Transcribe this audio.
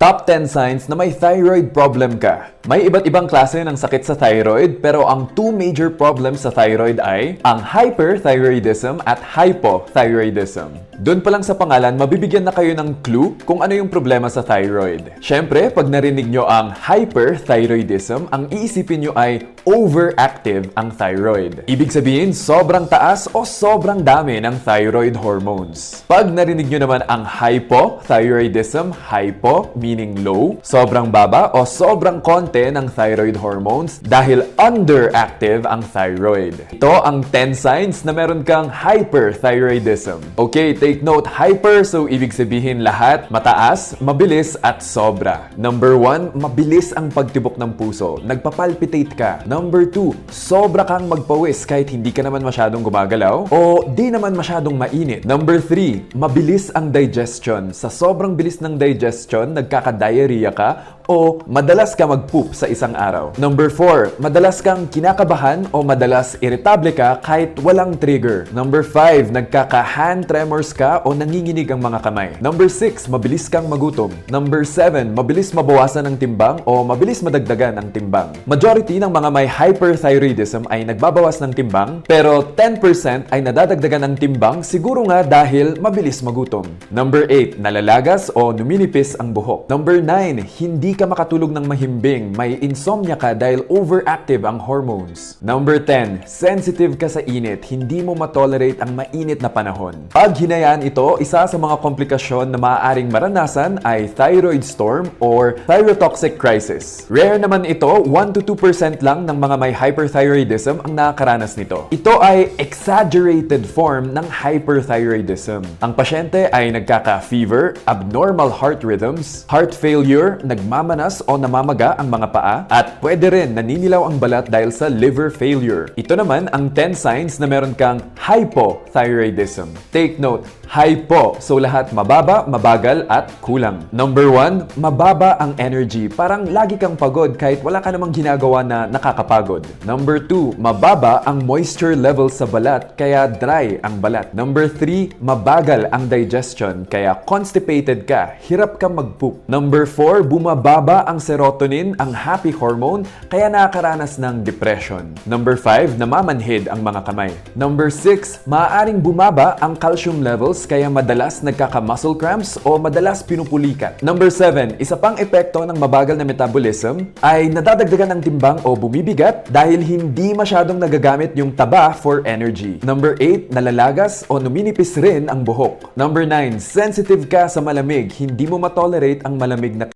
Top 10 signs na may thyroid problem ka. May iba't ibang klase ng sakit sa thyroid, pero ang two major problems sa thyroid ay ang hyperthyroidism at hypothyroidism. Doon pa lang sa pangalan, mabibigyan na kayo ng clue kung ano yung problema sa thyroid. Siyempre, pag narinig nyo ang hyperthyroidism, ang iisipin nyo ay overactive ang thyroid. Ibig sabihin, sobrang taas o sobrang dami ng thyroid hormones. Pag narinig nyo naman ang hypothyroidism, hypo meaning low, sobrang baba o sobrang konti ng thyroid hormones dahil underactive ang thyroid. Ito ang 10 signs na meron kang hyperthyroidism. Okay, take note, hyper so ibig sabihin lahat, mataas, mabilis at sobra. Number 1, mabilis ang pagtibok ng puso. Nagpapalpitate ka. Number 2, sobra kang magpawis kahit hindi ka naman masyadong gumagalaw o di naman masyadong mainit. Number 3, mabilis ang digestion. Sa sobrang bilis ng digestion, nagkaka-diarrhea ka o madalas ka mag-poop sa isang araw. Number 4, madalas kang kinakabahan o madalas irritable ka kahit walang trigger. Number 5, nagkaka-hand tremors ka o nanginginig ang mga kamay. Number 6, mabilis kang magutom. Number 7, mabilis mabawasan ang timbang o mabilis madagdagan ang timbang. Majority ng mga may hyperthyroidism ay nagbabawas ng timbang, pero 10% ay nadadagdagan ng timbang siguro nga dahil mabilis magutom. Number 8, nalalagas o numinipis ang buhok. Number 9, hindi ka makatulog ng mahimbing, may insomnia ka dahil overactive ang hormones. Number 10, sensitive ka sa init, hindi mo matolerate ang mainit na panahon. Pag hinayaan ito, isa sa mga komplikasyon na maaaring maranasan ay thyroid storm or thyrotoxic crisis. Rare naman ito, 1-2% lang ng mga may hyperthyroidism ang nakakaranas nito. Ito ay exaggerated form ng hyperthyroidism. Ang pasyente ay nagkaka-fever, abnormal heart rhythms, heart failure, nagmamanas o namamaga ang mga paa, at pwede rin naninilaw ang balat dahil sa liver failure. Ito naman ang 10 signs na meron kang hypothyroidism. Take note, hypo, so lahat mababa, mabagal at kulang. Number 1, mababa ang energy. Parang lagi kang pagod kahit wala ka namang ginagawa na nakakapagod. Number 2, mababa ang moisture level sa balat kaya dry ang balat. Number 3, mabagal ang digestion kaya constipated ka, hirap kang mag-poop. Number 4, bumababa ang serotonin, ang happy hormone, kaya nakakaranas ng depression. Number 5, namamanhid ang mga kamay. Number 6, maaaring bumaba ang calcium levels kaya madalas nagkaka-muscle cramps o madalas pinupulikat. Number 7, isa pang epekto ng mabagal na metabolism ay nadadagdagan ng timbang o bumibigat dahil hindi masyadong nagagamit yung taba for energy. Number 8, nalalagas o numinipis rin ang buhok. Number 9, sensitive ka sa malamig, hindi mo matolerate ang malamig na